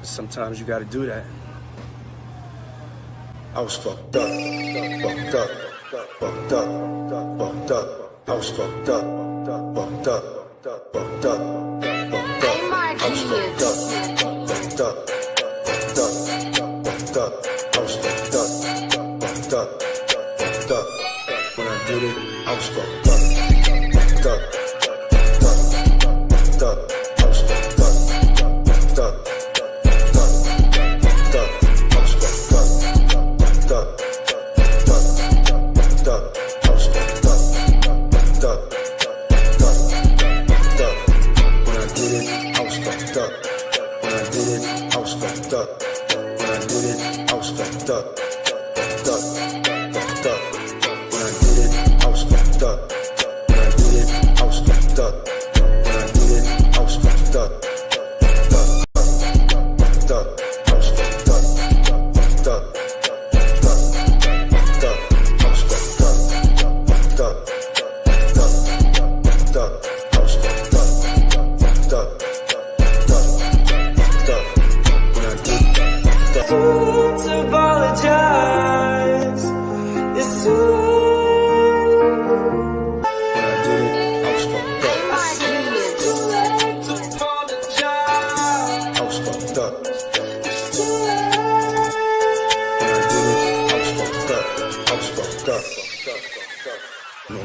Sometimes you gotta do that. I was fucked up, fucked up, fucked up, fucked up. I was fucked up, fucked up, fucked up, fucked up. I was fucked up, fucked up, fucked up, fucked up. I was fucked up, fucked up, fucked up. When I did it, I was fucked up, fucked up, fucked up, fucked up. I was fucked up, fucked up.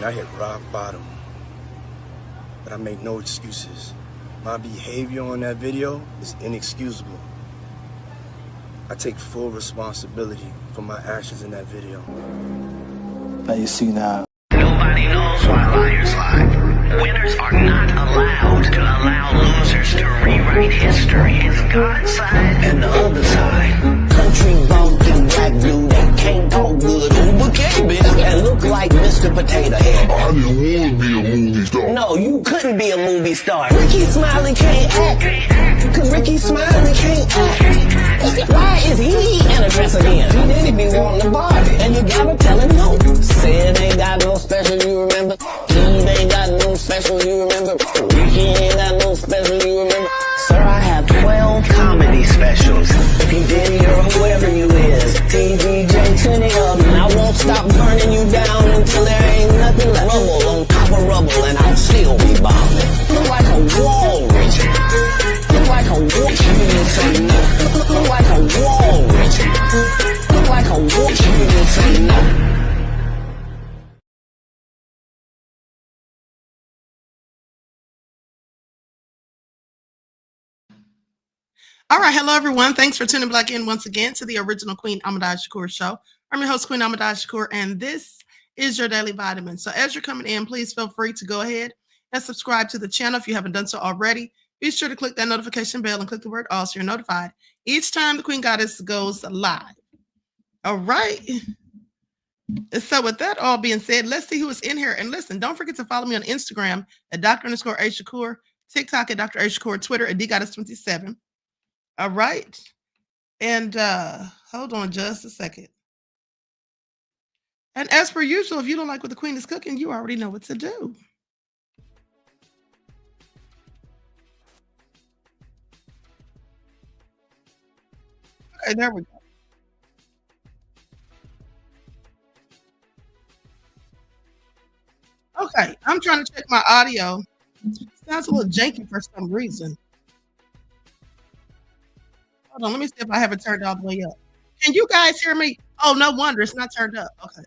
I hit rock bottom, but I make no excuses. My behavior on that video is inexcusable. I take full responsibility for my actions in that video. But you see now. Nobody knows why liars lie. Winners are not allowed to allow losers to rewrite history. It's God's side and the other side. Country bumpkin black dude that can't talk good, okay, bitch, and look like Mr. Potato Head. I didn't want to be a movie star. No, you couldn't be a movie star. Ricky Smiley can't act, cause Ricky Smiley can't act. Why is he in a dress again? He didn't be wanting to Barbie, and you gotta tell him no. Said ain't got no special, you remember? Keefe ain't got no special, you remember? Ricky ain't got no special, you remember? Sir, I have 12 comedy specials. If you Diddy or whoever you is, TVJ, 20 of them. I won't stop burning you down until there ain't nothing left. Rubble on top of rubble, and I'll still be bombing. Look like a wall, Richard. Look like a wall. You didn't say no. Look like a wall, Richard. Look like a wall. You didn't say no. All right, hello everyone. Thanks for tuning back in once again to the original Queen Ahmadiyyah Shakur show. I'm your host, Queen Ahmadiyyah Shakur, and this is your daily vitamin. So as you're coming in, please feel free to go ahead and subscribe to the channel if you haven't done so already. Be sure to click that notification bell and click the word all so you're notified each time the Queen Goddess goes live. All right. So with that all being said, let's see who is in here. And listen, don't forget to follow me on Instagram at Dr_A_Shakur, TikTok at Dr. A Shakur, Twitter at DGoddess27. All right. And hold on just a second. And as per usual, if you don't like what the Queen is cooking, you already know what to do. Okay, there we go. Okay, I'm trying to check my audio. It sounds a little janky for some reason. Hold on, let me see if I have it turned all the way up. Can you guys hear me? Oh, no wonder it's not turned up. Okay.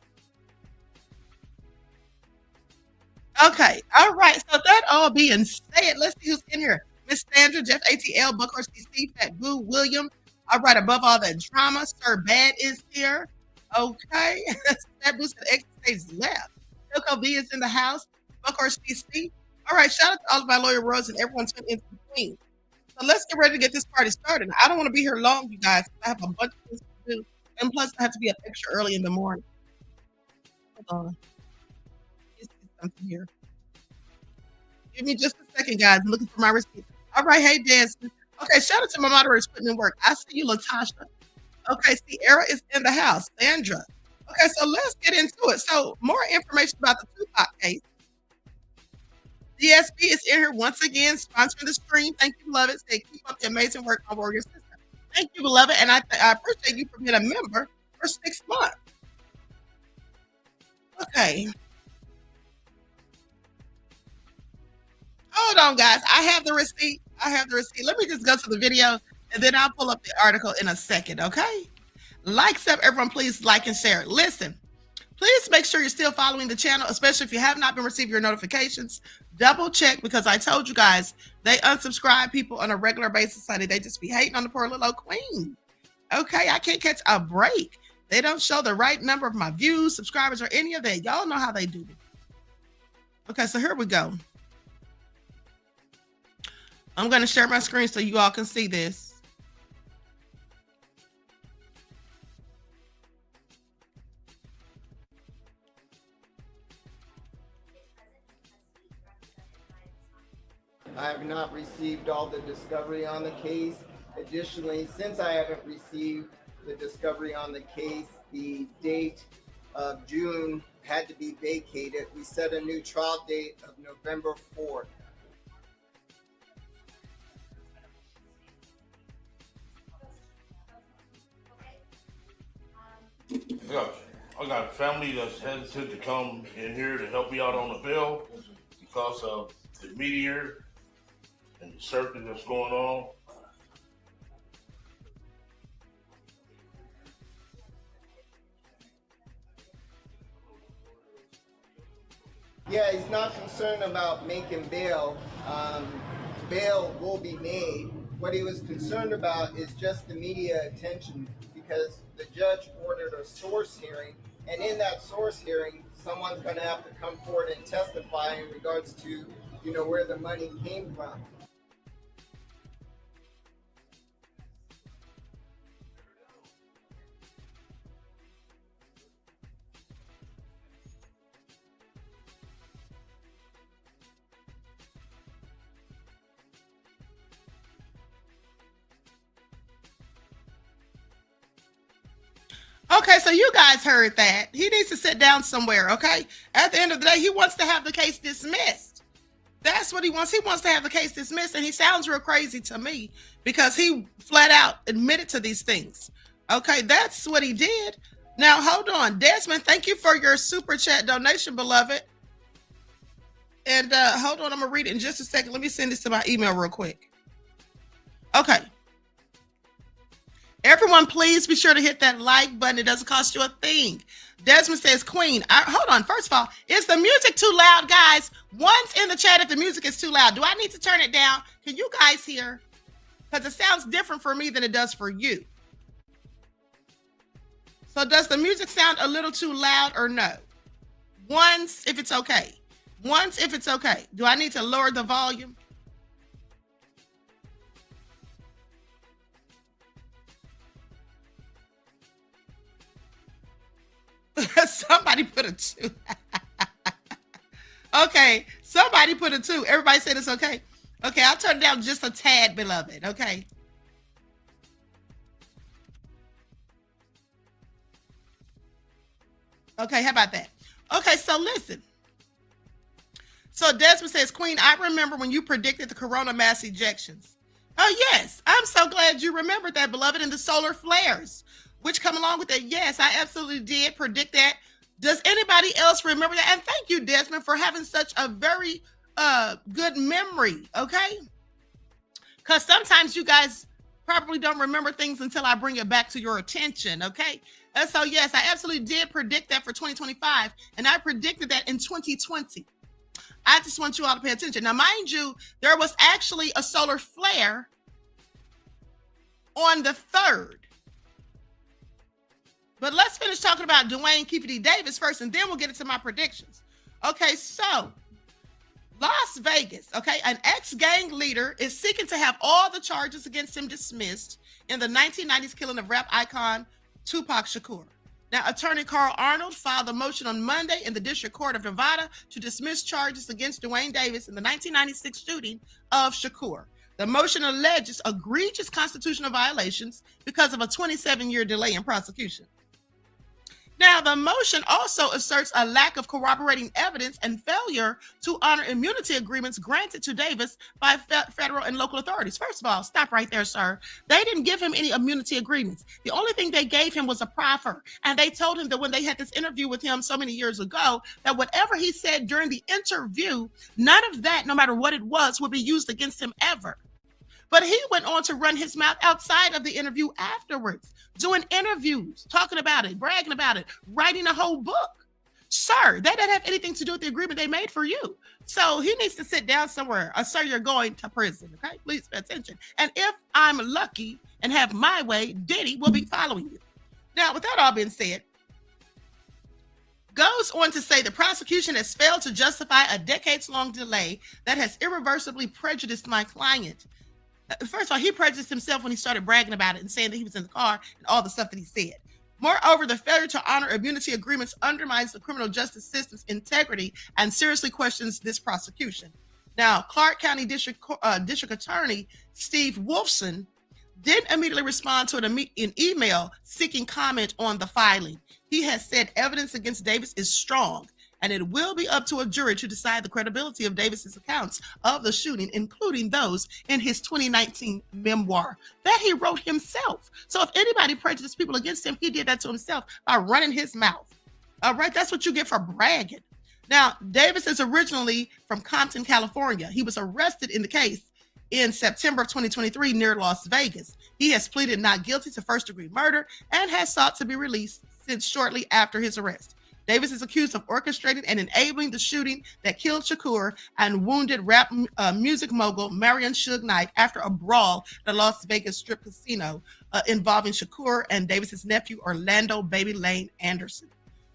Okay. All right. So that all being said, let's see who's in here. Miss Sandra, Jeff ATL, Buckhorse DC, Fat Boo, William. All right. Above all that drama, Sir Bad is here. Okay. Fat Boo said X stays left. Coco V is in the house. Buckhorse DC. All right. Shout out to all of my loyal royals and everyone tuned in to the Queen. So let's get ready to get this party started. I don't want to be here long, you guys. I have a bunch of things to do. And plus, I have to be up extra early in the morning. Hold on. Let's get something here. Give me just a second, guys. I'm looking for my receipt. All right. Hey, Jasmine. Okay. Shout out to my moderators putting in work. I see you, Latasha. Okay. Sierra is in the house. Sandra. Okay. So let's get into it. So more information about the Tupac case. DSP is in here once again, sponsoring the stream. Thank you, love it. Say, keep up the amazing work, my warrior sister. Thank you, beloved. And I appreciate you for being a member for 6 months. Okay. Hold on, guys. I have the receipt. I have the receipt. Let me just go to the video and then I'll pull up the article in a second, okay? Likes up, everyone, please like and share. Listen, please make sure you're still following the channel, especially if you have not been receiving your notifications. Double check, because I told you guys, they unsubscribe people on a regular basis, honey. They just be hating on the poor little old queen. Okay, I can't catch a break. They don't show the right number of my views, subscribers, or any of that. Y'all know how they do it. Okay, so here we go. I'm going to share my screen so you all can see this. I have not received all the discovery on the case. Additionally, since I haven't received the discovery on the case, the date of June had to be vacated. We set a new trial date of November 4th. I got family that's hesitant to come in here to help me out on the bill because of the media and the circus that's going on. Yeah, he's not concerned about making bail. Bail will be made. What he was concerned about is just the media attention, because the judge ordered a source hearing, and in that source hearing, someone's going to have to come forward and testify in regards to, where the money came from. Okay, so you guys heard that. He needs to sit down somewhere, okay? At the end of the day, he wants to have the case dismissed. That's what he wants. He wants to have the case dismissed, and he sounds real crazy to me because he flat out admitted to these things. Okay, that's what he did. Now, hold on. Desmond, thank you for your super chat donation, beloved. And hold on, I'm going to read it in just a second. Let me send this to my email real quick. Okay. Everyone, please be sure to hit that like button. It doesn't cost you a thing. Desmond says, Queen, hold on. First of all, is the music too loud, guys? Once in the chat if the music is too loud. Do I need to turn it down? Can you guys hear? Because it sounds different for me than it does for you. So does the music sound a little too loud or no? Once if it's okay. Once if it's okay. Do I need to lower the volume? Somebody put a 2. Okay, somebody put a 2. Everybody said it's okay. Okay, I'll turn it down just a tad, beloved. Okay. Okay, how about that? Okay, so listen. So Desmond says, Queen, I remember when you predicted the corona mass ejections. Oh, yes. I'm so glad you remembered that, beloved, and the solar flares, which come along with it. Yes, I absolutely did predict that. Does anybody else remember that? And thank you, Desmond, for having such a very good memory, okay? Because sometimes you guys probably don't remember things until I bring it back to your attention, okay? And so, yes, I absolutely did predict that for 2025, and I predicted that in 2020. I just want you all to pay attention. Now, mind you, there was actually a solar flare on the 3rd. But let's finish talking about Duane Keefe Davis first, and then we'll get into my predictions. Okay, so Las Vegas, okay, an ex-gang leader is seeking to have all the charges against him dismissed in the 1990s killing of rap icon Tupac Shakur. Now, attorney Carl Arnold filed a motion on Monday in the District Court of Nevada to dismiss charges against Duane Davis in the 1996 shooting of Shakur. The motion alleges egregious constitutional violations because of a 27-year delay in prosecution. Now, the motion also asserts a lack of corroborating evidence and failure to honor immunity agreements granted to Davis by federal and local authorities. First of all, stop right there, sir. They didn't give him any immunity agreements. The only thing they gave him was a proffer. And they told him that when they had this interview with him so many years ago, that whatever he said during the interview, none of that, no matter what it was, would be used against him ever. But he went on to run his mouth outside of the interview afterwards, doing interviews, talking about it, bragging about it, writing a whole book. Sir, that didn't have anything to do with the agreement they made for you. So he needs to sit down somewhere. Sir, you're going to prison, okay? Please pay attention. And if I'm lucky and have my way, Diddy will be following you. Now, with that all being said, goes on to say the prosecution has failed to justify a decades-long delay that has irreversibly prejudiced my client. First of all, he prejudiced himself when he started bragging about it and saying that he was in the car and all the stuff that he said. Moreover, the failure to honor immunity agreements undermines the criminal justice system's integrity and seriously questions this prosecution. Now, Clark County District Attorney Steve Wolfson didn't immediately respond to an email seeking comment on the filing. He has said evidence against Davis is strong, and it will be up to a jury to decide the credibility of Davis's accounts of the shooting, including those in his 2019 memoir that he wrote himself. So if anybody prejudiced people against him, he did that to himself by running his mouth. All right, that's what you get for bragging. Now, Davis is originally from Compton, California. He was arrested in the case in September of 2023 near Las Vegas. He has pleaded not guilty to first-degree murder and has sought to be released since shortly after his arrest. Davis is accused of orchestrating and enabling the shooting that killed Shakur and wounded rap music mogul Marion Suge Knight after a brawl at a Las Vegas strip casino involving Shakur and Davis's nephew Orlando Baby Lane Anderson.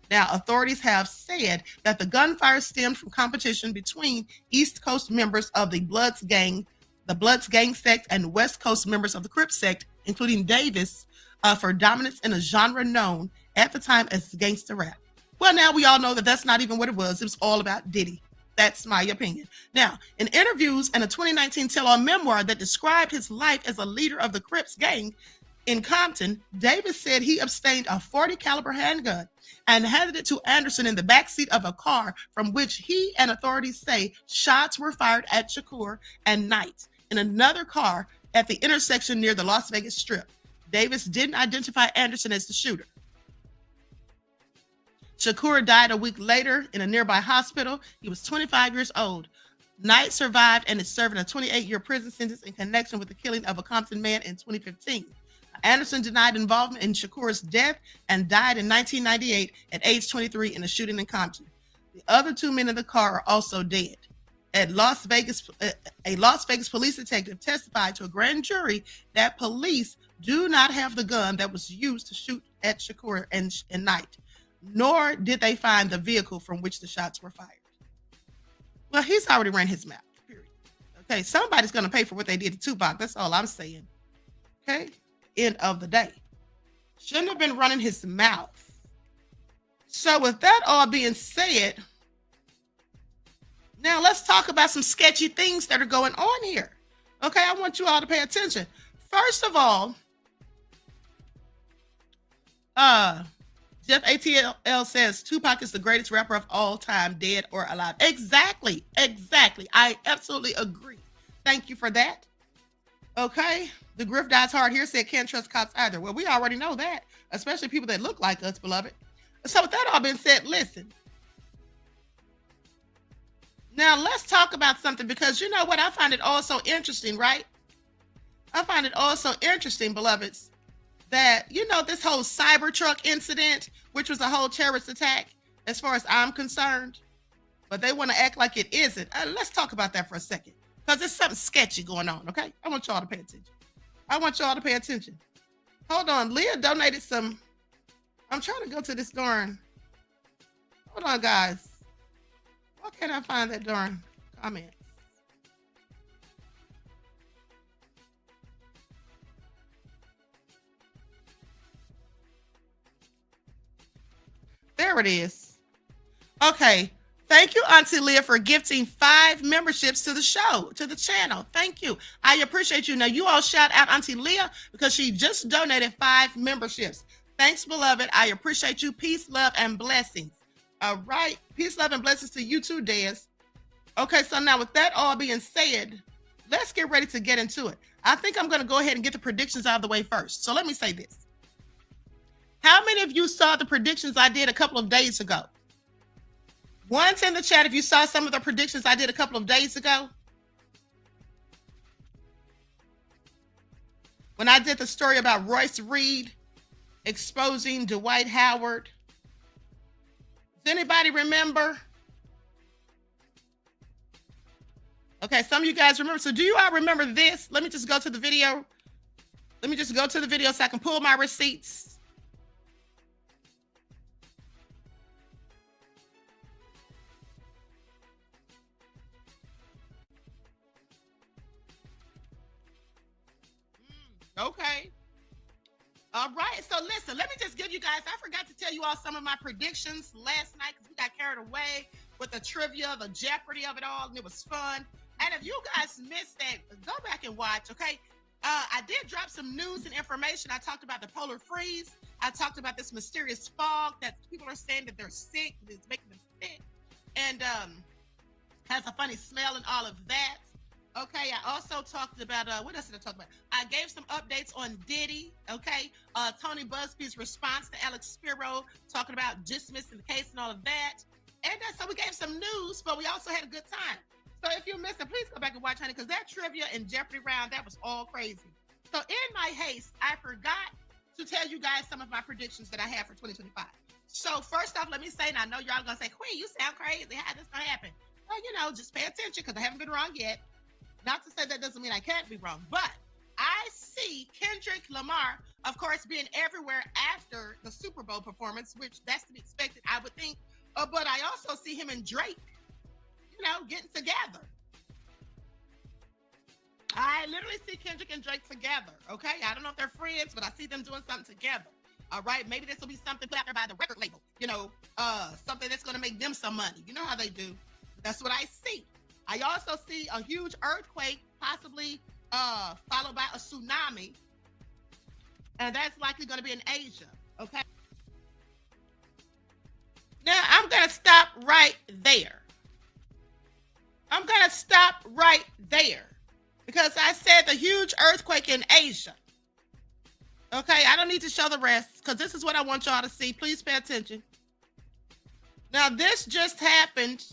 Now, authorities have said that the gunfire stemmed from competition between East Coast members of the Bloods gang sect, and West Coast members of the Crips sect, including Davis, for dominance in a genre known at the time as gangster rap. Well, now we all know that that's not even what it was. It was all about Diddy. That's my opinion. Now, in interviews and a 2019 tell-all memoir that described his life as a leader of the Crips gang in Compton, Davis said he abstained a .40 caliber handgun and handed it to Anderson in the backseat of a car from which he and authorities say shots were fired at Shakur and Knight in another car at the intersection near the Las Vegas Strip. Davis didn't identify Anderson as the shooter. Shakur died a week later in a nearby hospital. He was 25 years old. Knight survived and is serving a 28-year prison sentence in connection with the killing of a Compton man in 2015. Anderson denied involvement in Shakur's death and died in 1998 at age 23 in a shooting in Compton. The other two men in the car are also dead. A Las Vegas police detective testified to a grand jury that police do not have the gun that was used to shoot at Shakur and Knight, nor did they find the vehicle from which the shots were fired. Well, he's already ran his mouth, period. Okay, somebody's going to pay for what they did to Tupac. That's all I'm saying. Okay, end of the day. Shouldn't have been running his mouth. So with that all being said, now let's talk about some sketchy things that are going on here. Okay, I want you all to pay attention. First of all, Jeff ATL says Tupac is the greatest rapper of all time, dead or alive. Exactly. I absolutely agree. Thank you for that. Okay. The Griff Dies Hard here said can't trust cops either. Well, we already know that, especially people that look like us, beloved. So with that all being said, listen. Now let's talk about something, because you know what? I find it also interesting, right? I find it also interesting, beloveds, that, you know, this whole Cybertruck incident, which was a whole terrorist attack, as far as I'm concerned, but they want to act like it isn't. Let's talk about that for a second, because there's something sketchy going on, okay? I want y'all to pay attention. Hold on. Leah donated some. I'm trying to go to this darn. Hold on, guys. Why can't I find that darn comment? There it is. Okay. Thank you, Auntie Leah, for gifting 5 memberships to the show, to the channel. Thank you. I appreciate you. Now, you all shout out Auntie Leah because she just donated 5 memberships. Thanks, beloved. I appreciate you. Peace, love, and blessings. All right. Peace, love, and blessings to you too, Des. Okay, so now with that all being said, let's get ready to get into it. I think I'm going to go ahead and get the predictions out of the way first. So let me say this. How many of you saw the predictions I did a couple of days ago? Once in the chat if you saw some of the predictions I did a couple of days ago. When I did the story about Royce Reed exposing Dwight Howard. Does anybody remember? Okay, some of you guys remember. So do you all remember this? Let me just go to the video. Let me just go to the video so I can pull my receipts. Okay. All right. So listen, let me just give you guys, I forgot to tell you all some of my predictions last night because we got carried away with the trivia, the jeopardy of it all, and it was fun. And if you guys missed that, go back and watch, okay? I did drop some news and information. I talked about the polar freeze. I talked about this mysterious fog that people are saying that they're sick, it's making them sick, and has a funny smell and all of that. Okay, I also talked about, what else did I talk about? I gave some updates on Diddy, okay? Tony Busby's response to Alex Spiro, talking about dismissing the case and all of that. And so we gave some news, but we also had a good time. So if you missed it, please go back and watch, honey, because that trivia and Jeopardy round, that was all crazy. So in my haste, I forgot to tell you guys some of my predictions that I have for 2025. So first off, let me say, and I know y'all going to say, Queen, you sound crazy. How this going to happen? Well, you know, just pay attention because I haven't been wrong yet. Not to say that doesn't mean I can't be wrong, but I see Kendrick Lamar, of course, being everywhere after the Super Bowl performance, which that's to be expected, I would think. But I also see him and Drake, you know, getting together. I literally see Kendrick and Drake together, okay? I don't know if they're friends, but I see them doing something together. All right, maybe this will be something put out there by the record label, you know, something that's going to make them some money. You know how they do. That's what I see. I also see a huge earthquake, possibly followed by a tsunami, and that's likely going to be in Asia, okay? Now, I'm going to stop right there. I'm going to stop right there because I said the huge earthquake in Asia. Okay, I don't need to show the rest because this is what I want y'all to see. Please pay attention. Now, this just happened.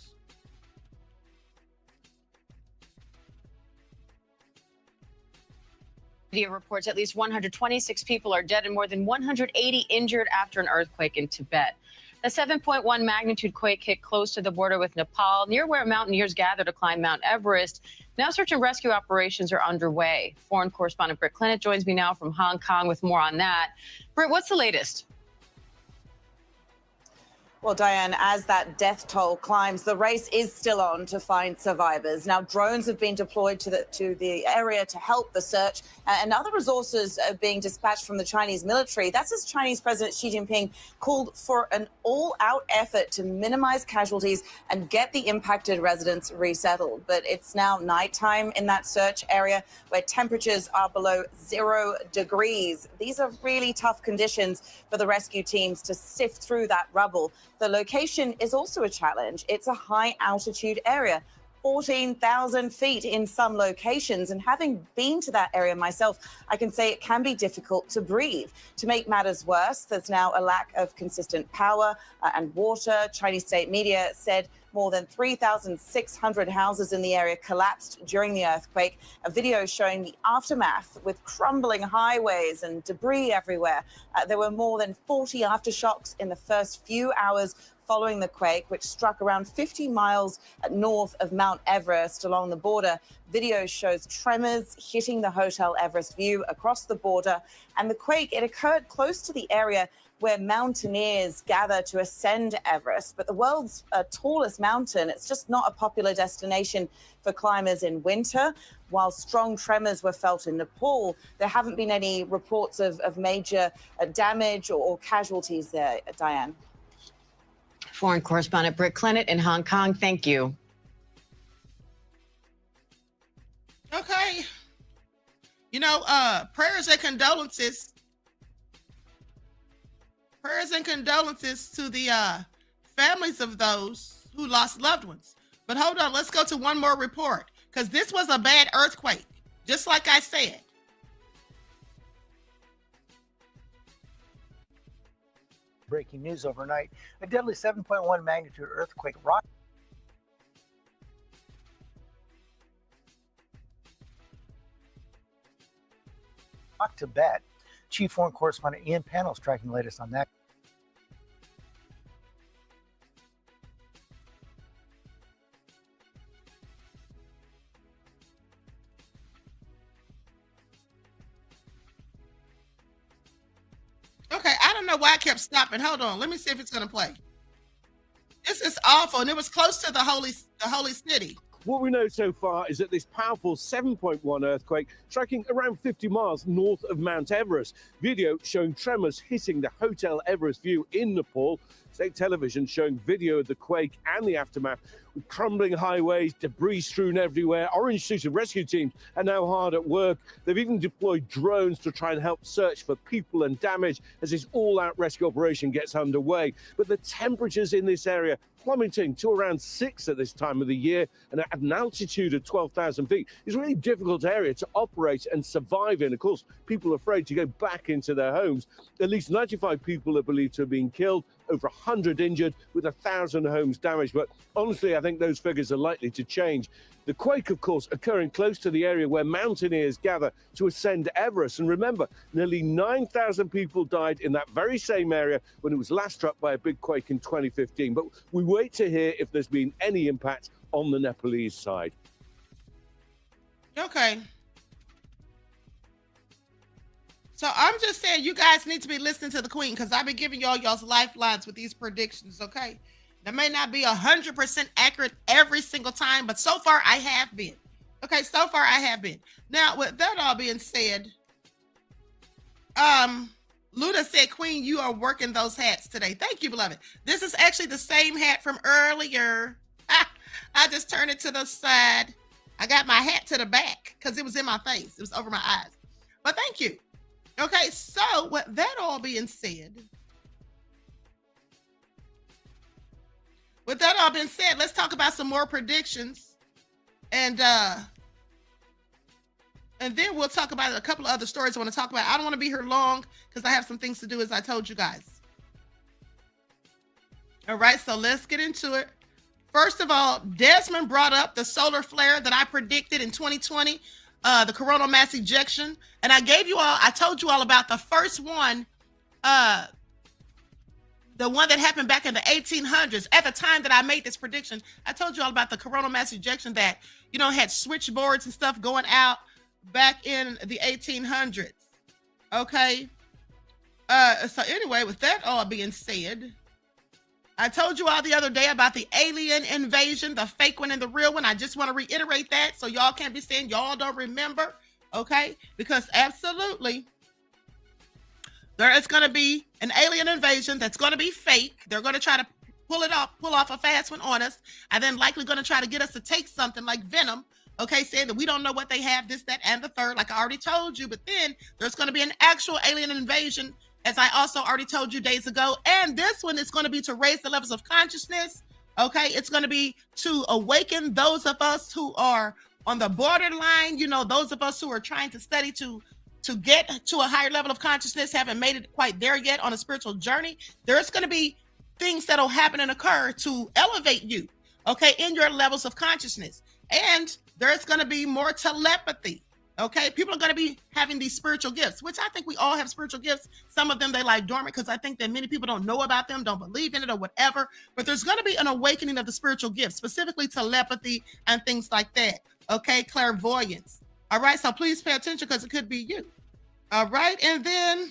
Media reports at least 126 people are dead and more than 180 injured after an earthquake in Tibet. The 7.1 magnitude quake hit close to the border with Nepal, near where mountaineers gather to climb Mount Everest. Now search and rescue operations are underway. Foreign correspondent Britt Clinton joins me now from Hong Kong with more on that. Britt, what's the latest? Well, Diane, as that death toll climbs, the race is still on to find survivors. Now, drones have been deployed to the area to help the search, and other resources are being dispatched from the Chinese military. That's as Chinese President Xi Jinping called for an all-out effort to minimize casualties and get the impacted residents resettled. But it's now nighttime in that search area where temperatures are below 0 degrees. These are really tough conditions for the rescue teams to sift through that rubble. The location is also a challenge. It's a high altitude area, 14,000 feet in some locations. And having been to that area myself, I can say it can be difficult to breathe. To make matters worse, there's now a lack of consistent power and water. Chinese state media said more than 3,600 houses in the area collapsed during the earthquake. A video showing the aftermath with crumbling highways and debris everywhere. There were more than 40 aftershocks in the first few hours following the quake, which struck around 50 miles north of Mount Everest along the border. Video shows tremors hitting the Hotel Everest view across the border. And the quake, it occurred close to the area where mountaineers gather to ascend Everest. But the world's tallest mountain, it's just not a popular destination for climbers in winter. While strong tremors were felt in Nepal, there haven't been any reports of major damage or casualties there, Diane. Foreign correspondent Britt Clinton in Hong Kong, thank you. Okay. You know, prayers and condolences Prayers and condolences to the families of those who lost loved ones. But hold on, let's go to one more report because this was a bad earthquake, just like I said. Breaking news overnight. A deadly 7.1 magnitude earthquake rocked Tibet. Chief Foreign Correspondent Ian Panels tracking the latest on that. Okay, I don't know why I kept stopping. Hold on, let me see if it's gonna play. This is awful, and it was close to the holy city. What we know so far is that this powerful 7.1 earthquake striking around 50 miles north of Mount Everest. Video showing tremors hitting the Hotel Everest view in Nepal. State television showing video of the quake and the aftermath with crumbling highways, debris strewn everywhere. Orange-suited rescue teams are now hard at work. They've even deployed drones to try and help search for people and damage as this all-out rescue operation gets underway. But the temperatures in this area plummeting to around 6 at this time of the year, and at an altitude of 12,000 feet. It's a really difficult area to operate and survive in. Of course, people are afraid to go back into their homes. At least 95 people are believed to have been killed, over 100 injured, with 1,000 homes damaged. But honestly, I think those figures are likely to change. The quake, of course, occurring close to the area where mountaineers gather to ascend Everest. And remember, nearly 9,000 people died in that very same area when it was last struck by a big quake in 2015. But we wait to hear if there's been any impact on the Nepalese side. Okay. So I'm just saying you guys need to be listening to the Queen because I've been giving y'all's lifelines with these predictions, okay? That may not be 100% accurate every single time, but so far I have been. Okay, so far I have been. Now, with that all being said, Luda said, Queen, you are working those hats today. Thank you, beloved. This is actually the same hat from earlier. I just turned it to the side. I got my hat to the back because it was in my face. It was over my eyes. But thank you. Okay, so with that all being said, let's talk about some more predictions. And then we'll talk about a couple of other stories I want to talk about. I don't want to be here long because I have some things to do, as I told you guys. All right, so let's get into it. First of all, Desmond brought up the solar flare that I predicted in 2020, the coronal mass ejection. And I told you all about the first one, the one that happened back in the 1800s. At the time that I made this prediction, I told you all about the coronal mass ejection that, had switchboards and stuff going out back in the 1800s. Okay. So anyway, with that all being said, I told you all the other day about the alien invasion, the fake one and the real one. I just want to reiterate that so y'all can't be saying y'all don't remember, okay? Because absolutely, there is going to be an alien invasion that's going to be fake. They're going to try to pull off a fast one on us, and then likely going to try to get us to take something like venom, okay, saying that we don't know what they have, this, that, and the third, like I already told you. But then there's going to be an actual alien invasion, as I also already told you days ago. And this one is going to be to raise the levels of consciousness. Okay. It's going to be to awaken those of us who are on the borderline, those of us who are trying to study to get to a higher level of consciousness, haven't made it quite there yet on a spiritual journey. There's going to be things that'll happen and occur to elevate you, okay, in your levels of consciousness. And there's going to be more telepathy. Okay, people are going to be having these spiritual gifts, which I think we all have spiritual gifts. Some of them they lie dormant because I think that many people don't know about them, don't believe in it or whatever. But there's going to be an awakening of the spiritual gifts, specifically telepathy and things like that. Okay, clairvoyance. All right, so please pay attention because it could be you. All right, and then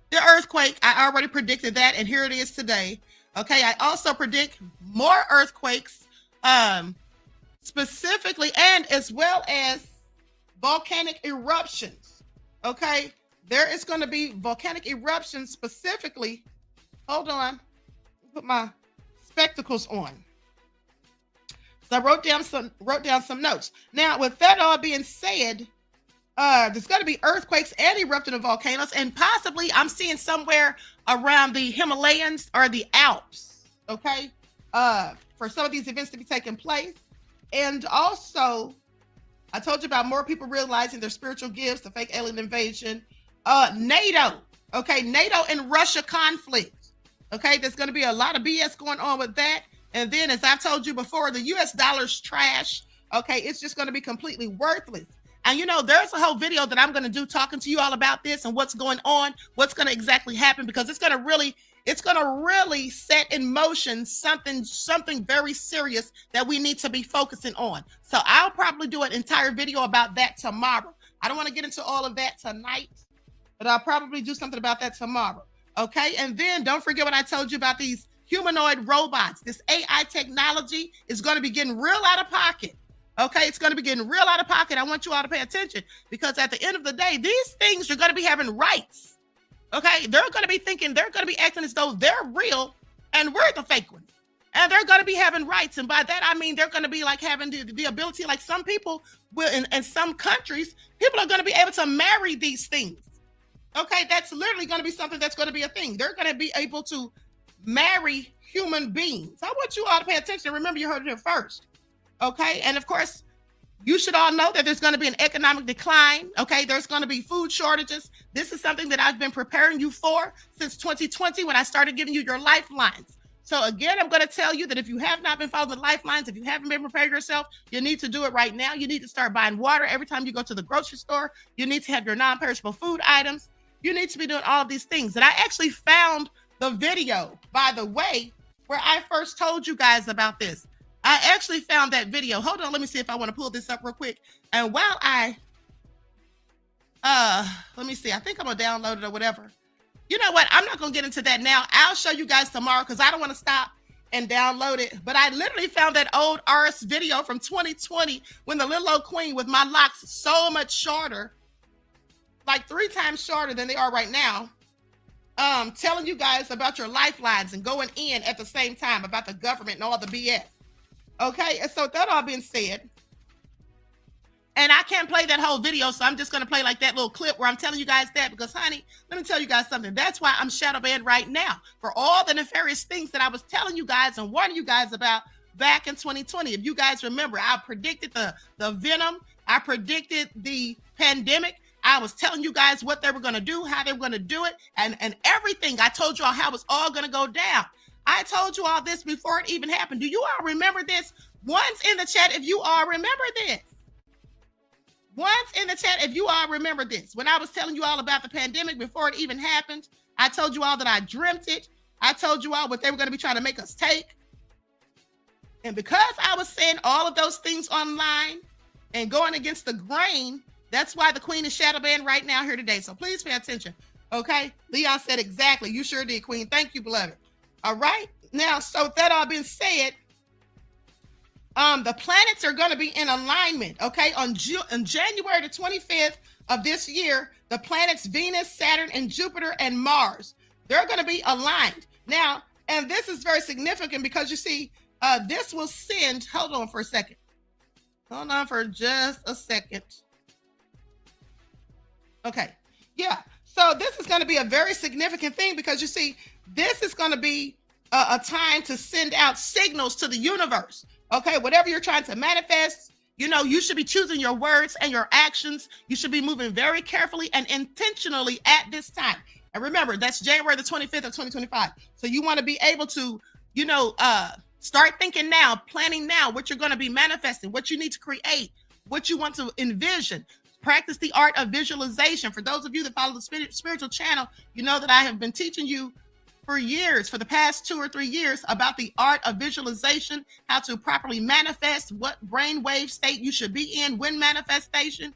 the earthquake. I already predicted that, and here it is today. Okay, I also predict more earthquakes, specifically and as well as volcanic eruptions. Okay, there is going to be volcanic eruptions specifically. Hold on, put my spectacles on. So I wrote down some notes. Now, with that all being said, There's going to be earthquakes and erupting of volcanoes, and possibly I'm seeing somewhere around the Himalayas or the Alps, okay, for some of these events to be taking place. And also, I told you about more people realizing their spiritual gifts, the fake alien invasion, NATO, okay, NATO and Russia conflict, okay, there's going to be a lot of BS going on with that. And then, as I've told you before, the US dollar's trash, okay, it's just going to be completely worthless. And, you know, there's a whole video that I'm going to do talking to you all about this and what's going on, what's going to exactly happen, because it's going to really set in motion something very serious that we need to be focusing on. So I'll probably do an entire video about that tomorrow. I don't want to get into all of that tonight, but I'll probably do something about that tomorrow. Okay. And then don't forget what I told you about these humanoid robots. This AI technology is going to be getting real out of pocket. Okay, it's going to be getting real out of pocket. I want you all to pay attention, because at the end of the day, these things are going to be having rights. Okay, they're going to be thinking, they're going to be acting as though they're real and we're the fake ones. And they're going to be having rights. And by that, I mean, they're going to be like having the ability, like some people will in some countries, people are going to be able to marry these things. Okay, that's literally going to be something that's going to be a thing. They're going to be able to marry human beings. I want you all to pay attention. Remember, you heard it here first. Okay. And of course, you should all know that there's going to be an economic decline. Okay. There's going to be food shortages. This is something that I've been preparing you for since 2020 when I started giving you your lifelines. So again, I'm going to tell you that if you have not been following the lifelines, if you haven't been preparing yourself, you need to do it right now. You need to start buying water every time you go to the grocery store. You need to have your non-perishable food items. You need to be doing all of these things. And I actually found the video, by the way, where I first told you guys about this. I actually found that video. Hold on, let me see if I want to pull this up real quick. And while let me see. I think I'm gonna download it or whatever. You know what? I'm not gonna get into that now. I'll show you guys tomorrow because I don't want to stop and download it. But I literally found that old RS video from 2020 when the little old queen with my locks so much shorter, like 3 times shorter than they are right now, telling you guys about your lifelines and going in at the same time about the government and all the BS. Okay, and so that all being said, and I can't play that whole video, so I'm just going to play like that little clip where I'm telling you guys that, because honey, let me tell you guys something. That's why I'm shadow banned right now, for all the nefarious things that I was telling you guys and warning you guys about back in 2020. If you guys remember, I predicted the venom, I predicted the pandemic. I was telling you guys what they were going to do, how they were going to do it, and everything. I told you all how it's all going to go down. I told you all this before it even happened. Do you all remember this? Once in the chat, if you all remember this. Once in the chat, if you all remember this. When I was telling you all about the pandemic before it even happened, I told you all that I dreamt it. I told you all what they were going to be trying to make us take. And because I was saying all of those things online and going against the grain, that's why the queen is shadow banned right now here today. So please pay attention. Okay? Leon said exactly. You sure did, queen. Thank you, beloved. All right. Now, so that all been said, the planets are going to be in alignment. Okay. On January the 25th of this year, the planets Venus, Saturn, and Jupiter and Mars, they're going to be aligned. Now, and this is very significant because you see, this will send, hold on for a second. Hold on for just a second. Okay. Yeah. So this is going to be a very significant thing because you see, this is going to be a time to send out signals to the universe. Okay, whatever you're trying to manifest, you know, you should be choosing your words and your actions. You should be moving very carefully and intentionally at this time. And remember, that's January the 25th of 2025. So you want to be able to, you know, start thinking now, planning now what you're going to be manifesting, what you need to create, what you want to envision. Practice the art of visualization. For those of you that follow the spiritual channel, you know that I have been teaching you for years, for the past 2 or 3 years, about the art of visualization, how to properly manifest, what brainwave state you should be in when manifestation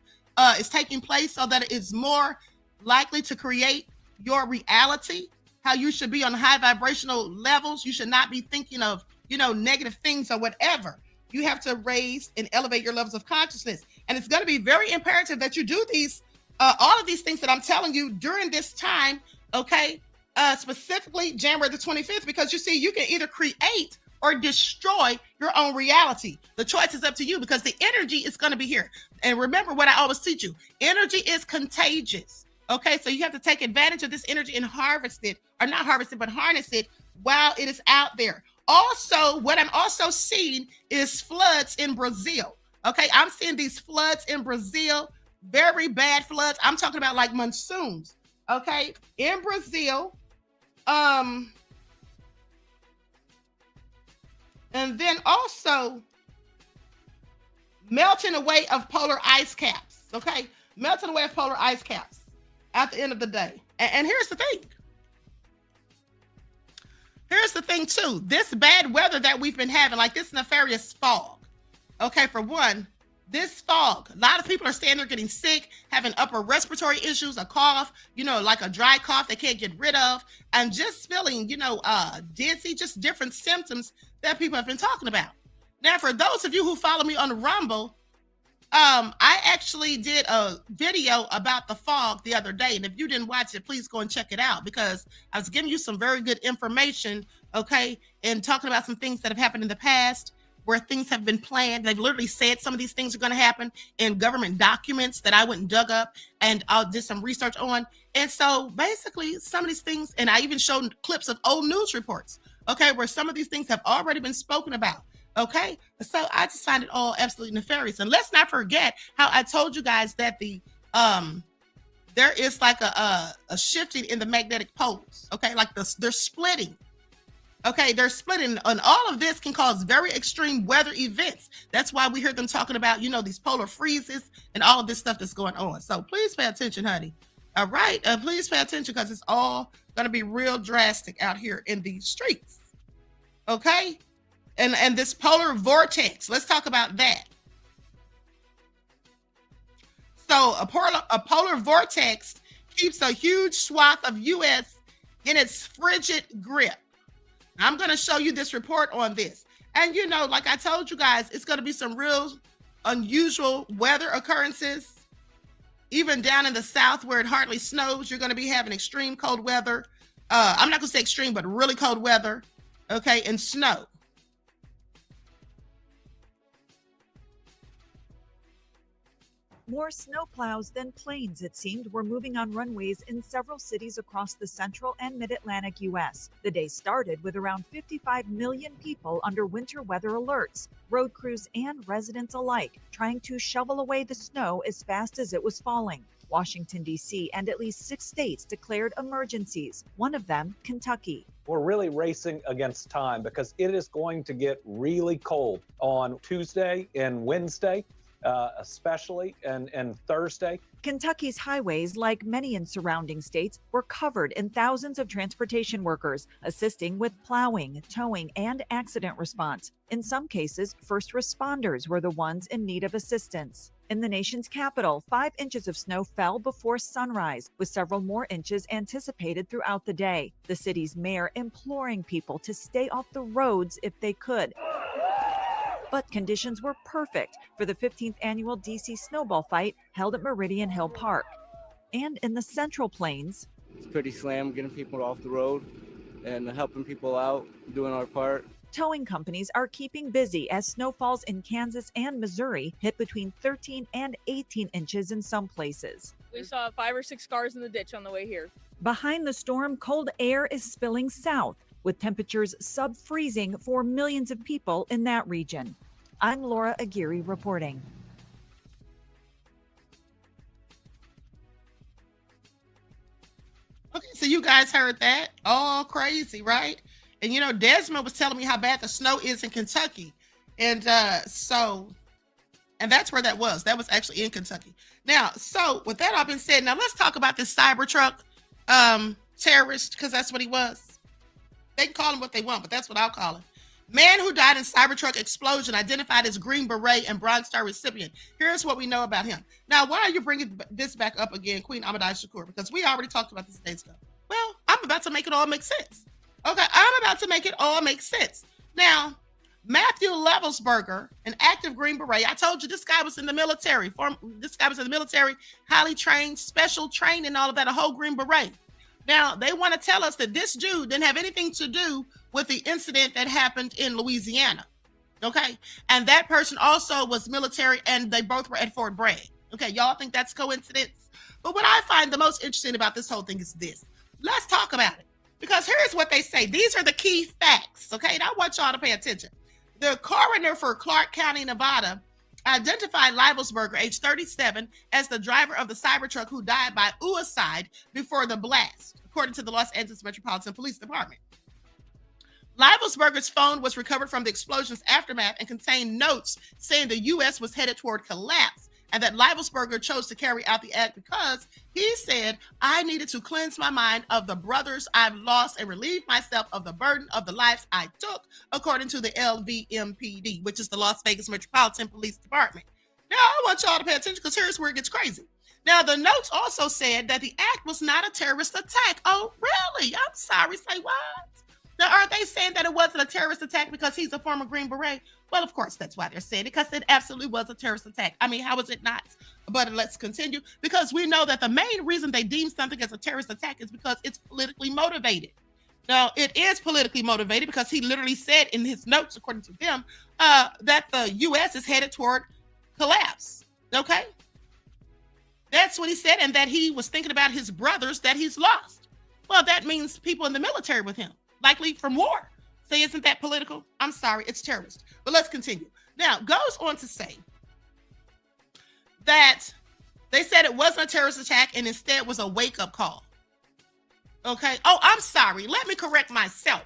is taking place so that it is more likely to create your reality, how you should be on high vibrational levels. You should not be thinking of, you know, negative things or whatever. You have to raise and elevate your levels of consciousness. And it's going to be very imperative that you do these, all of these things that I'm telling you during this time, okay? Specifically January the 25th, because you see, you can either create or destroy your own reality. The choice is up to you because the energy is going to be here. And remember what I always teach you, energy is contagious. Okay, so you have to take advantage of this energy and harvest it, or not harvest it, but harness it while it is out there. Also, what I'm also seeing is floods in Brazil. Okay, I'm seeing these floods in Brazil, very bad floods. I'm talking about like monsoons. Okay, in Brazil. And then also melting away of polar ice caps. Okay, melting away of polar ice caps at the end of the day. And here's the thing. Here's the thing too. This bad weather that we've been having, like this nefarious fog. Okay, for one, this fog, a lot of people are saying they're getting sick, having upper respiratory issues, a cough, like a dry cough they can't get rid of, and just feeling, dizzy, just different symptoms that people have been talking about. Now, for those of you who follow me on Rumble, I actually did a video about the fog the other day. And if you didn't watch it, please go and check it out because I was giving you some very good information, okay, and talking about some things that have happened in the past where things have been planned. They've literally said some of these things are going to happen in government documents that I went and dug up and I did some research on. And so basically some of these things, and I even showed clips of old news reports, okay, where some of these things have already been spoken about. Okay, so I just find it all absolutely nefarious. And let's not forget how I told you guys that there is like a shifting in the magnetic poles. Okay, like they're splitting. Okay, they're splitting, and all of this can cause very extreme weather events. That's why we hear them talking about, these polar freezes and all of this stuff that's going on. So please pay attention, honey. All right, please pay attention because it's all going to be real drastic out here in these streets. Okay. And this polar vortex, let's talk about that. So a polar vortex keeps a huge swath of U.S. in its frigid grip. I'm going to show you this report on this. And, like I told you guys, it's going to be some real unusual weather occurrences. Even down in the South where it hardly snows, you're going to be having extreme cold weather. I'm not going to say extreme, but really cold weather. Okay, and snow. More snowplows than planes, it seemed, were moving on runways in several cities across the central and mid-Atlantic U.S. The day started with around 55 million people under winter weather alerts, road crews and residents alike trying to shovel away the snow as fast as it was falling. Washington, D.C. and at least 6 states declared emergencies, one of them Kentucky. We're really racing against time because it is going to get really cold on Tuesday and Wednesday. Especially and Thursday. Kentucky's highways, like many in surrounding states, were covered in thousands of transportation workers assisting with plowing, towing, and accident response. In some cases, first responders were the ones in need of assistance. In the nation's capital, 5 inches of snow fell before sunrise, with several more inches anticipated throughout the day. The city's mayor imploring people to stay off the roads if they could. But conditions were perfect for the 15th annual DC Snowball Fight held at Meridian Hill Park. And in the Central Plains, it's pretty slam getting people off the road and helping people out, doing our part. Towing companies are keeping busy as snowfalls in Kansas and Missouri hit between 13 and 18 inches in some places. We saw 5 or 6 cars in the ditch on the way here. Behind the storm, cold air is spilling south, with temperatures sub-freezing for millions of people in that region. I'm Laura Aguirre reporting. Okay, so you guys heard that. All crazy, right? And Desmond was telling me how bad the snow is in Kentucky. And that's where that was. That was actually in Kentucky. Now, so with that all been said, now let's talk about this Cybertruck terrorist, because that's what he was. They can call him what they want, but that's what I'll call him. Man who died in Cybertruck explosion identified as Green Beret and Bronze Star recipient. Here's what we know about him. Now, why are you bringing this back up again, Queen Ahmadiyyah Shakur? Because we already talked about this days ago. Well, I'm about to make it all make sense. Okay, I'm about to make it all make sense. Now, Matthew Levelsberger, an active Green Beret. I told you this guy was in the military. Highly trained, special trained, and all of that, a whole Green Beret. Now, they want to tell us that this dude didn't have anything to do with the incident that happened in Louisiana. Okay. And that person also was military and they both were at Fort Bragg. Okay. Y'all think that's coincidence? But what I find the most interesting about this whole thing is this. Let's talk about it. Because here's what they say. These are the key facts. Okay. And I want y'all to pay attention. The coroner for Clark County, Nevada, identified Livelsberger, age 37, as the driver of the Cybertruck who died by suicide before the blast, according to the Los Angeles Metropolitan Police Department. Livelsberger's phone was recovered from the explosion's aftermath and contained notes saying the U.S. was headed toward collapse and that Livelsberger chose to carry out the act because he said, I needed to cleanse my mind of the brothers I've lost and relieve myself of the burden of the lives I took, according to the LVMPD, which is the Las Vegas Metropolitan Police Department. Now, I want y'all to pay attention because here's where it gets crazy. Now, the notes also said that the act was not a terrorist attack. Oh, really? I'm sorry. Say what? Now, are they saying that it wasn't a terrorist attack because he's a former Green Beret? Well, of course, that's why they're saying it, because it absolutely was a terrorist attack. I mean, how is it not? But let's continue, because we know that the main reason they deem something as a terrorist attack is because it's politically motivated. Now, it is politically motivated because he literally said in his notes, according to them, that the U.S. is headed toward collapse. Okay? That's what he said, and that he was thinking about his brothers that he's lost. Well, that means people in the military with him, likely from war. Say, isn't that political? I'm sorry, it's terrorist. But let's continue. Now, goes on to say that they said it wasn't a terrorist attack and instead was a wake-up call. Okay. Oh, I'm sorry. Let me correct myself.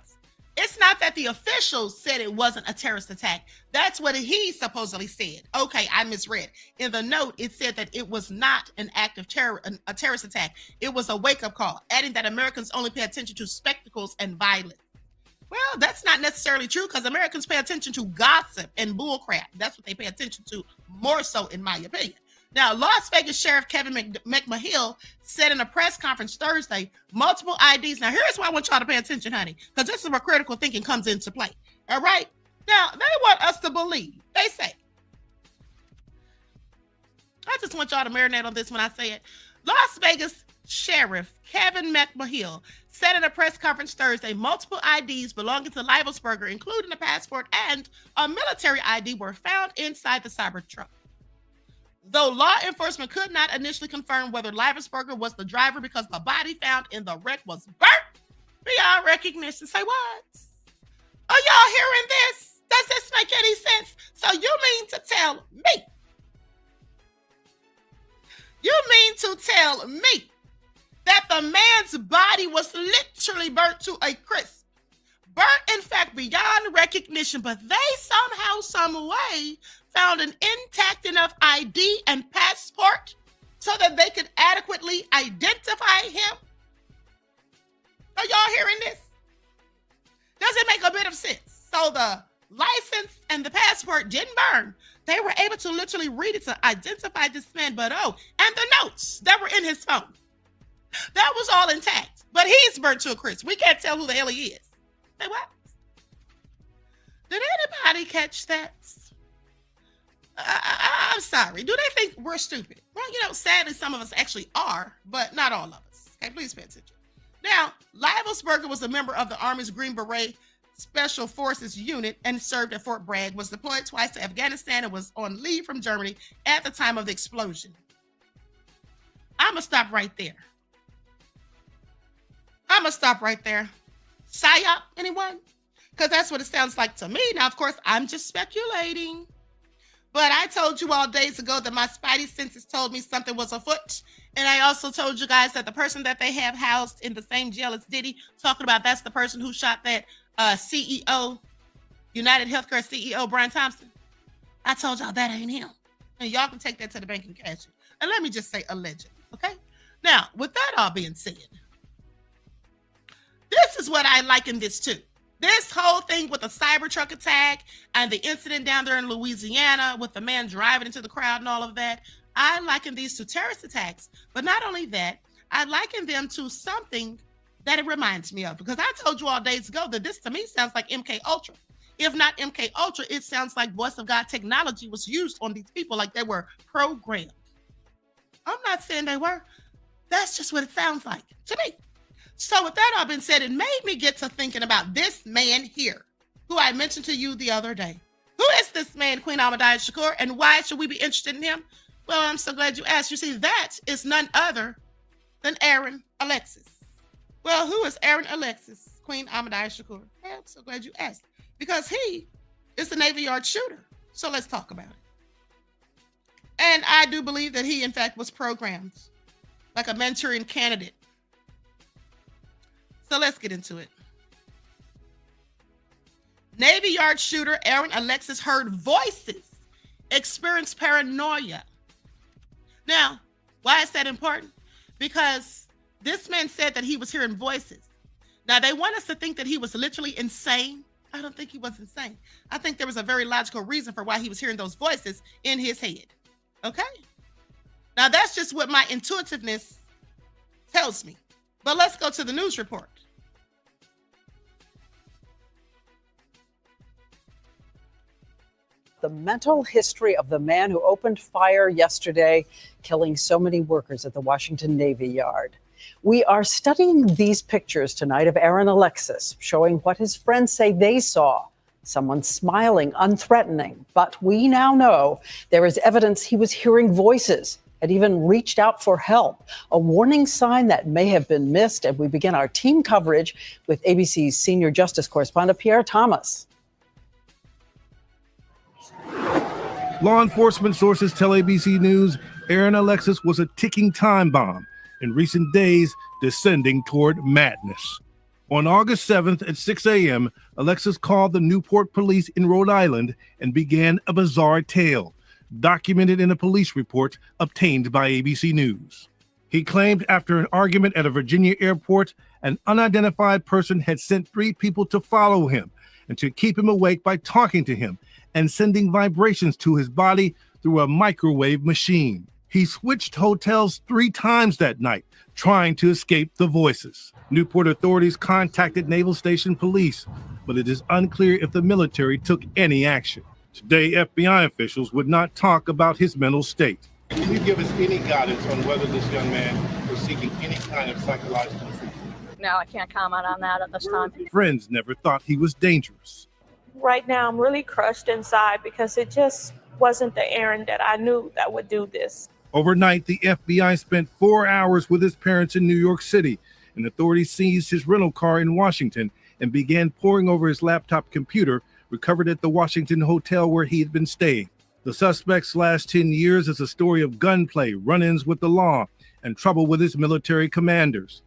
It's not that the officials said it wasn't a terrorist attack. That's what he supposedly said. Okay, I misread. In the note, it said that it was not an act of terror, a terrorist attack. It was a wake-up call, adding that Americans only pay attention to spectacles and violence. Well, that's not necessarily true because Americans pay attention to gossip and bullcrap. That's what they pay attention to more so, in my opinion. Now, Las Vegas Sheriff Kevin McMahill said in a press conference Thursday, multiple IDs. Now, here's why I want y'all to pay attention, honey, because this is where critical thinking comes into play. All right? Now, they want us to believe. They say, I just want y'all to marinate on this when I say it. Las Vegas Sheriff Kevin McMahill said in a press conference Thursday, multiple IDs belonging to Livelsberger, including a passport and a military ID, were found inside the Cybertruck. Though law enforcement could not initially confirm whether Livelsberger was the driver because the body found in the wreck was burnt beyond recognition. Say what? Are y'all hearing this? Does this make any sense? So you mean to tell me? You mean to tell me that the man's body was literally burnt to a crisp? Burnt, in fact, beyond recognition, but they somehow, some way found an intact enough ID and passport so that they could adequately identify him? Are y'all hearing this? Does it make a bit of sense? So the license and the passport didn't burn. They were able to literally read it to identify this man, but and the notes that were in his phone, that was all intact, but he's burnt to a crisp. We can't tell who the hell he is. Say what? Did anybody catch that? I'm sorry. Do they think we're stupid? Well, sadly, some of us actually are, but not all of us. Okay, please pay attention. Now, Livelsberger was a member of the Army's Green Beret Special Forces Unit and served at Fort Bragg, was deployed twice to Afghanistan, and was on leave from Germany at the time of the explosion. I'm going to stop right there. PSYOP, anyone? Because that's what it sounds like to me. Now, of course, I'm just speculating. But I told you all days ago that my spidey senses told me something was afoot. And I also told you guys that the person that they have housed in the same jail as Diddy, talking about that's the person who shot that CEO, United Healthcare CEO, Brian Thompson. I told y'all that ain't him. And y'all can take that to the bank and cash it. And let me just say allegedly, okay? Now, with that all being said, this is what I liken this to. This whole thing with the Cybertruck attack and the incident down there in Louisiana with the man driving into the crowd and all of that, I liken these to terrorist attacks. But not only that, I liken them to something that it reminds me of. Because I told you all days ago that this to me sounds like MK Ultra. If not MK Ultra, it sounds like Voice of God technology was used on these people like they were programmed. I'm not saying they were. That's just what it sounds like to me. So with that all been said, it made me get to thinking about this man here, who I mentioned to you the other day. Who is this man, Queen Ahmadiyyah Shakur, and why should we be interested in him? Well, I'm so glad you asked. You see, that is none other than Aaron Alexis. Well, who is Aaron Alexis, Queen Ahmadiyyah Shakur? Well, I'm so glad you asked, because he is the Navy Yard shooter. So let's talk about it. And I do believe that he, in fact, was programmed like a Manchurian candidate. So let's get into it. Navy Yard shooter Aaron Alexis heard voices, experienced paranoia. Now, why is that important? Because this man said that he was hearing voices. Now, they want us to think that he was literally insane. I don't think he was insane. I think there was a very logical reason for why he was hearing those voices in his head. Okay? Now, that's just what my intuitiveness tells me. But let's go to the news report. The mental history of the man who opened fire yesterday, killing so many workers at the Washington Navy Yard. We are studying these pictures tonight of Aaron Alexis, showing what his friends say they saw. Someone smiling, unthreatening. But we now know there is evidence he was hearing voices, had even reached out for help, a warning sign that may have been missed. And we begin our team coverage with ABC's senior justice correspondent, Pierre Thomas. Law enforcement sources tell ABC News Aaron Alexis was a ticking time bomb, in recent days descending toward madness. On August 7th at 6 a.m., Alexis called the Newport police in Rhode Island and began a bizarre tale, documented in a police report obtained by ABC News. He claimed after an argument at a Virginia airport, an unidentified person had sent 3 people to follow him and to keep him awake by talking to him and sending vibrations to his body through a microwave machine. He switched hotels 3 times that night, trying to escape the voices. Newport authorities contacted Naval Station Police, but it is unclear if the military took any action. Today, FBI officials would not talk about his mental state. Can you give us any guidance on whether this young man was seeking any kind of psychological treatment? No, I can't comment on that at this time. Friends never thought he was dangerous. Right now, I'm really crushed inside because it just wasn't the Aaron that I knew that would do this. Overnight, the FBI spent 4 hours with his parents in New York City, and authorities seized his rental car in Washington and began poring over his laptop computer recovered at the Washington hotel where he had been staying. The suspect's last 10 years is a story of gunplay, run-ins with the law, and trouble with his military commanders.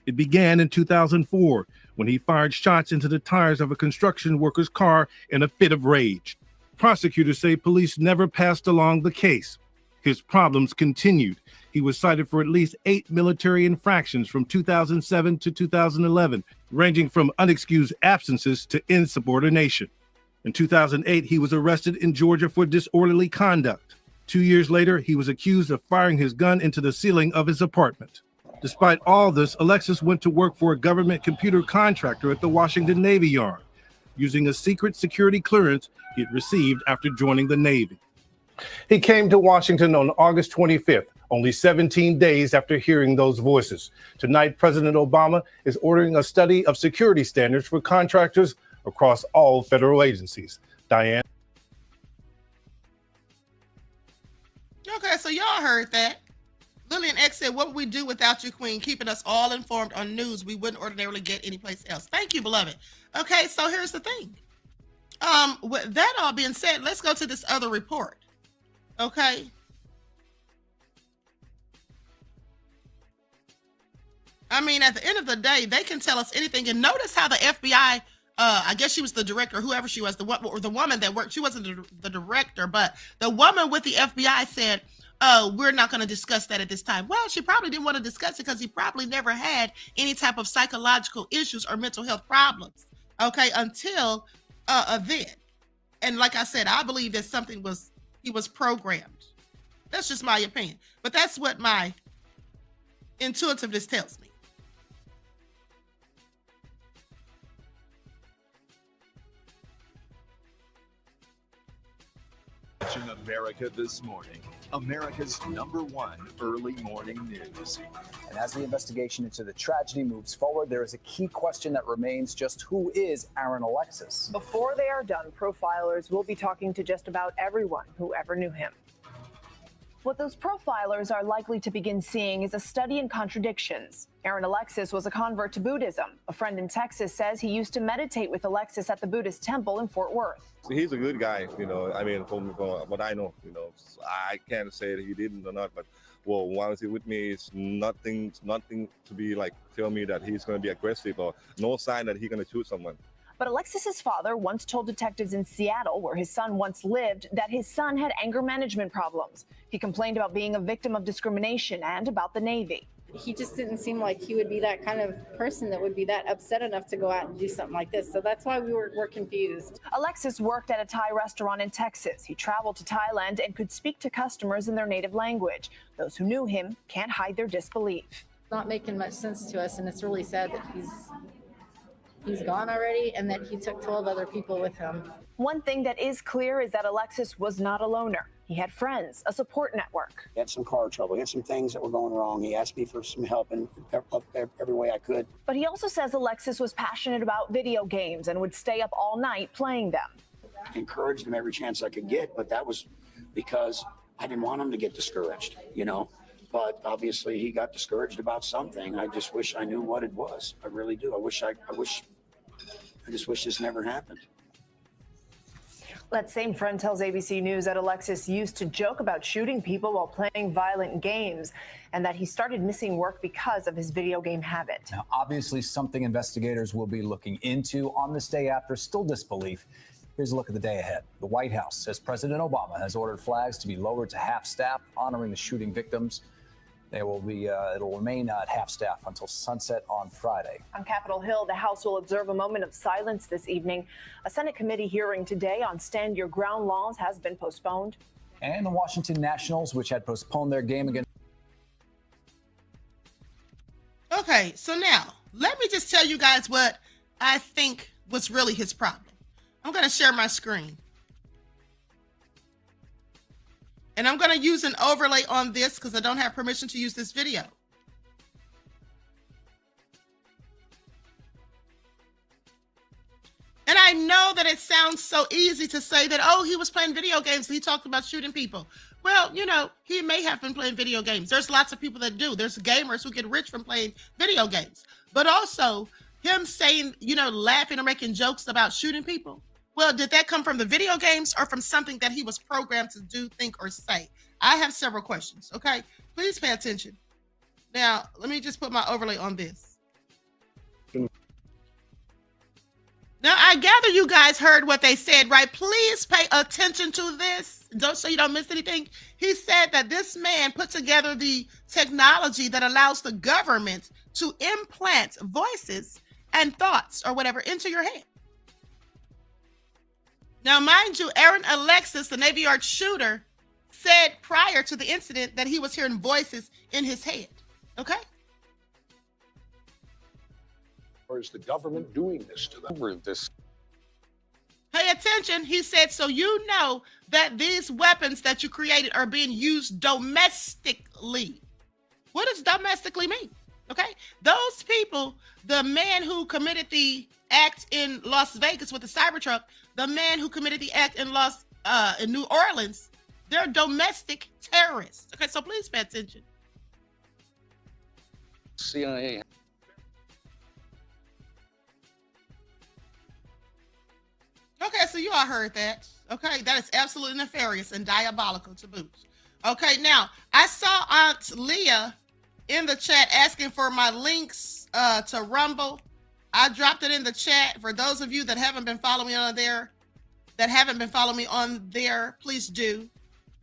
It began in 2004 when he fired shots into the tires of a construction worker's car in a fit of rage. Prosecutors say police never passed along the case. His problems continued. He was cited for at least 8 military infractions from 2007 to 2011, ranging from unexcused absences to insubordination. In 2008, he was arrested in Georgia for disorderly conduct. 2 years later, he was accused of firing his gun into the ceiling of his apartment. Despite all this, Alexis went to work for a government computer contractor at the Washington Navy Yard, using a secret security clearance he had received after joining the Navy. He came to Washington on August 25th, only 17 days after hearing those voices. Tonight, President Obama is ordering a study of security standards for contractors across all federal agencies. Diane. Okay, so y'all heard that. Lillian X said, what would we do without you, Queen? Keeping us all informed on news we wouldn't ordinarily get anyplace else. Thank you, beloved. Okay, so here's the thing. With that all being said, let's go to this other report. Okay. I mean, at the end of the day, they can tell us anything. And notice how the FBI, I guess she was the director, whoever she was, the woman that worked, she wasn't the director, but the woman with the FBI said, oh, we're not going to discuss that at this time. Well, she probably didn't want to discuss it because he probably never had any type of psychological issues or mental health problems, okay, until then. And like I said, I believe that he was programmed. That's just my opinion. But that's what my intuitiveness tells me. Watching America This Morning, America's #1 early morning news. And as the investigation into the tragedy moves forward, there is a key question that remains: just who is Aaron Alexis? Before they are done, profilers will be talking to just about everyone who ever knew him. What those profilers are likely to begin seeing is a study in contradictions. Aaron Alexis was a convert to Buddhism. A friend in Texas says he used to meditate with Alexis at the Buddhist temple in Fort Worth. He's a good guy, I mean, from what I know, I can't say that he didn't or not, but well, once he's with me, it's nothing to be like, tell me that he's going to be aggressive or no sign that he's going to shoot someone. But Alexis's father once told detectives in Seattle, where his son once lived, that his son had anger management problems. He complained about being a victim of discrimination and about the Navy. He just didn't seem like he would be that kind of person that would be that upset enough to go out and do something like this. So that's why we're confused. Alexis worked at a Thai restaurant in Texas. He traveled to Thailand and could speak to customers in their native language. Those who knew him can't hide their disbelief. It's not making much sense to us, and it's really sad that he's gone already and that he took 12 other people with him. One thing that is clear is that Alexis was not a loner. He had friends, a support network. He had some car trouble. He had some things that were going wrong. He asked me for some help in every way I could. But he also says Alexis was passionate about video games and would stay up all night playing them. I encouraged him every chance I could get, but that was because I didn't want him to get discouraged, But obviously he got discouraged about something. I just wish I knew what it was. I really do. I just wish this never happened. That same friend tells ABC News that Alexis used to joke about shooting people while playing violent games and that he started missing work because of his video game habit. Now, obviously, something investigators will be looking into on this day after still disbelief. Here's a look at the day ahead. The White House says President Obama has ordered flags to be lowered to half staff, honoring the shooting victims. It'll remain at half staff until sunset on Friday. On Capitol Hill, the House will observe a moment of silence this evening. A Senate committee hearing today on Stand Your Ground laws has been postponed. And the Washington Nationals, which had postponed their game against. Okay, so now let me just tell you guys what I think was really his problem. I'm going to share my screen. And I'm going to use an overlay on this because I don't have permission to use this video. And I know that it sounds so easy to say that, oh, he was playing video games. He talked about shooting people. Well, he may have been playing video games. There's lots of people that do. There's gamers who get rich from playing video games. But also him saying, laughing or making jokes about shooting people. Well, did that come from the video games or from something that he was programmed to do, think, or say? I have several questions, okay? Please pay attention. Now, let me just put my overlay on this. Now, I gather you guys heard what they said, right? Please pay attention to this, so you don't miss anything. He said that this man put together the technology that allows the government to implant voices and thoughts or whatever into your head. Now, mind you, Aaron Alexis, the Navy Yard shooter, said prior to the incident that he was hearing voices in his head. Okay? Or is the government doing this to them? Pay attention. He said, so you know that these weapons that you created are being used domestically. What does domestically mean? Okay? Those people, the man who committed the act in Las Vegas with the Cybertruck, the man who committed the act in New Orleans, they're domestic terrorists. Okay, so please pay attention. CIA. Okay, so you all heard that. Okay, that is absolutely nefarious and diabolical to boot. Okay, now I saw Aunt Leah in the chat asking for my links to Rumble. I dropped it in the chat for those of you that haven't been following me on there, please do.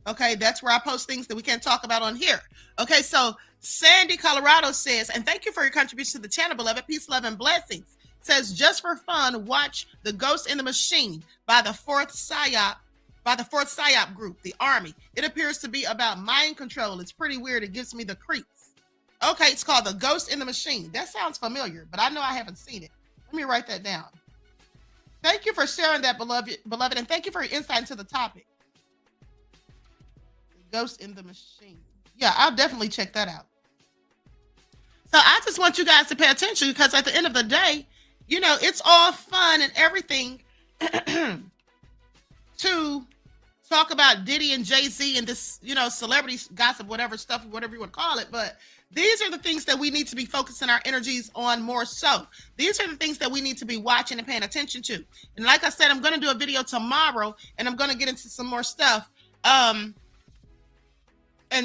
Okay, that's where I post things that we can't talk about on here. Okay, so Sandy, Colorado says, and thank you for your contribution to the channel, beloved. Peace, love, and blessings. Says, just for fun, watch The Ghost in the Machine by the fourth PSYOP group, the Army. It appears to be about mind control. It's pretty weird. It gives me the creeps. Okay, it's called The Ghost in the Machine. That sounds familiar, but I know I haven't seen it. Let me write that down. Thank you for sharing that, beloved, and thank you for your insight into the topic. The Ghost in the Machine. Yeah, I'll definitely check that out. So I just want you guys to pay attention, because at the end of the day, you know, it's all fun and everything to talk about Diddy and Jay-Z and this, you know, celebrity gossip, whatever stuff, whatever you want to call it. But these are the things that we need to be focusing our energies on more so. These are the things that we need to be watching and paying attention to. And like I said, I'm going to do a video tomorrow, and I'm going to get into some more stuff. And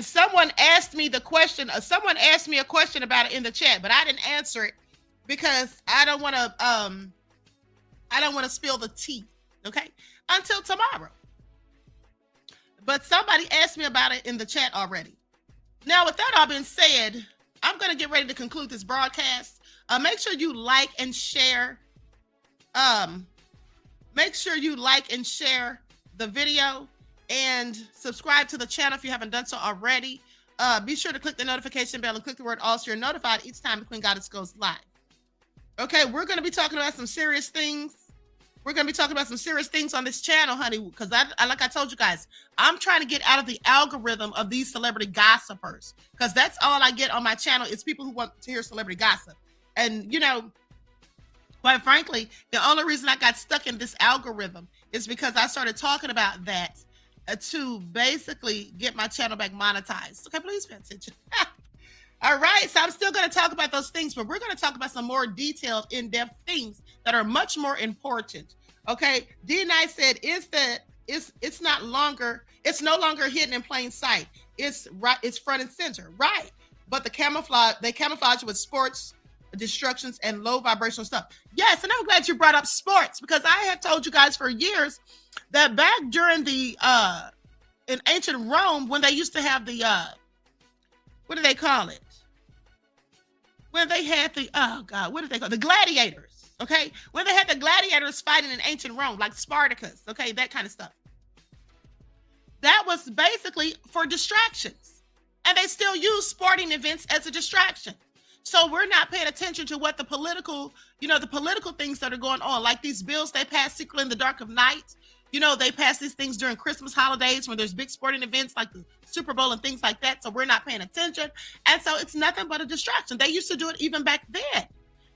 someone asked me a question about it in the chat, but I didn't answer it because I don't want to spill the tea, okay, until tomorrow. But somebody asked me about it in the chat already. Now, with that all being said, I'm going to get ready to conclude this broadcast. Make sure you like and share. Make sure you like and share the video and subscribe to the channel if you haven't done so already. Be sure to click the notification bell and click the word all so you're notified each time the Queen Goddess goes live. Okay, we're going to be talking about some serious things. We're going to be talking about some serious things on this channel, honey, because like I told you guys, I'm trying to get out of the algorithm of these celebrity gossipers, because that's all I get on my channel is people who want to hear celebrity gossip. And, you know, quite frankly, the only reason I got stuck in this algorithm is because I started talking about that to basically get my channel back monetized. Okay, please pay attention. All right, so I'm still going to talk about those things, but we're going to talk about some more detailed, in-depth things that are much more important. Okay, D9 said, it's no longer hidden in plain sight. It's front and center, right? But they camouflage with sports distractions and low vibrational stuff. Yes, and I'm glad you brought up sports, because I have told you guys for years that back during the in ancient Rome, when they used to have the what do they call it? When they had the, what did they call it? The gladiators, okay? When they had the gladiators fighting in ancient Rome, like Spartacus, okay? That kind of stuff. That was basically for distractions. And they still use sporting events as a distraction. So we're not paying attention to what the political things that are going on, like these bills they pass secretly in the dark of night. You know, they pass these things during Christmas holidays when there's big sporting events like the Super Bowl and things like that. So we're not paying attention. And so it's nothing but a distraction. They used to do it even back then.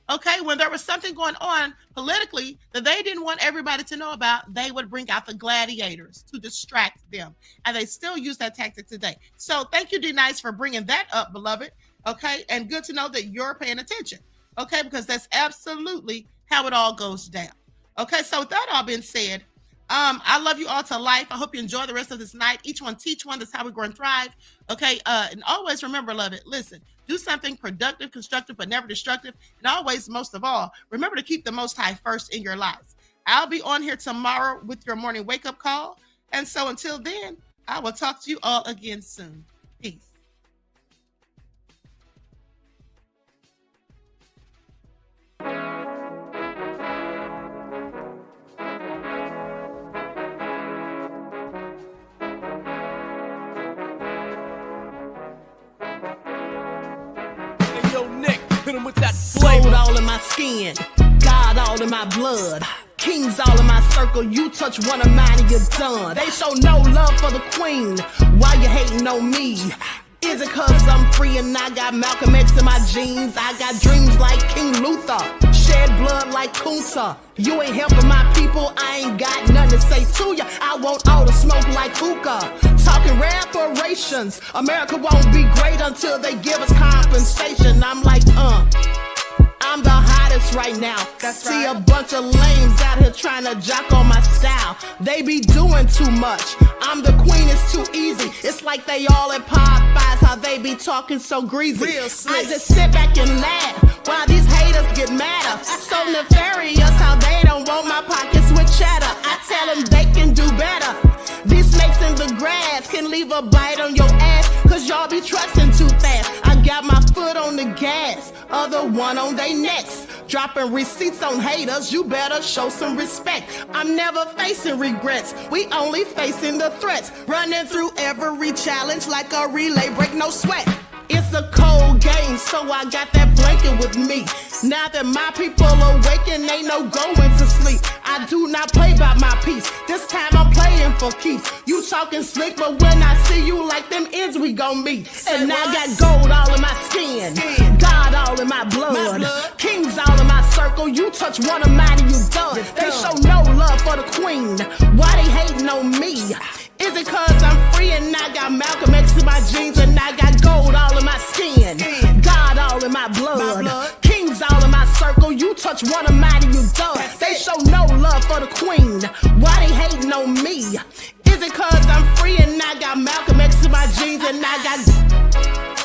Okay, when there was something going on politically that they didn't want everybody to know about, they would bring out the gladiators to distract them. And they still use that tactic today. So thank you, D-Nice, for bringing that up, beloved. Okay, and good to know that you're paying attention. Okay, because that's absolutely how it all goes down. Okay, so with that all being said, I love you all to life. I hope you enjoy the rest of this night. Each one teach one. That's how we grow and thrive. Okay. And always remember, love it. Listen, do something productive, constructive, but never destructive. And always, most of all, remember to keep the Most High first in your lives. I'll be on here tomorrow with your morning wake-up call. And so until then, I will talk to you all again soon. Peace. Gold all in my skin, God all in my blood, kings all in my circle. You touch one of mine and you're done. They show no love for the queen. Why you hating on me? Is it cause I'm free and I got Malcolm X in my jeans? I got dreams like King Luther, shed blood like Kunsa. You ain't helping my people, I ain't got nothing to say to ya. I want all the smoke like hookah. Talking reparations, America won't be great until they give us compensation. I'm like, I'm the hottest right now. See a bunch of lames out here trying to jock on my style. They be doing too much. I'm the queen, it's too easy. It's like they all at Popeyes, how they be talking so greasy. I just sit back and laugh while these haters get madder. So nefarious how they don't want my pockets with cheddar. I tell them they can do better. These snakes in the grass can leave a bite on your ass, cause y'all be trusting too fast. I got my foot on the gas, other one on they necks. Dropping receipts on haters, you better show some respect. I'm never facing regrets, we only facing the threats. Running through every challenge like a relay, break no sweat. It's a cold game, so I got that blanket with me. Now that my people awaken, ain't no going to sleep. I do not play by my piece. This time I'm playing for keeps. You talking slick, but when I see you like them ends, we gon' meet. And I got gold all in my skin, God all in my blood, kings all in my circle. You touch one of mine and you done. They show no love for the queen. Why they hating on me? Is it cause I'm free and I got Malcolm X in my jeans and I got gold all in my skin, God all in my blood, kings all in my circle. You touch one of mine and you done. They show no love for the queen. Why they hating on me? Is it cause I'm free and I got Malcolm X in my jeans and I got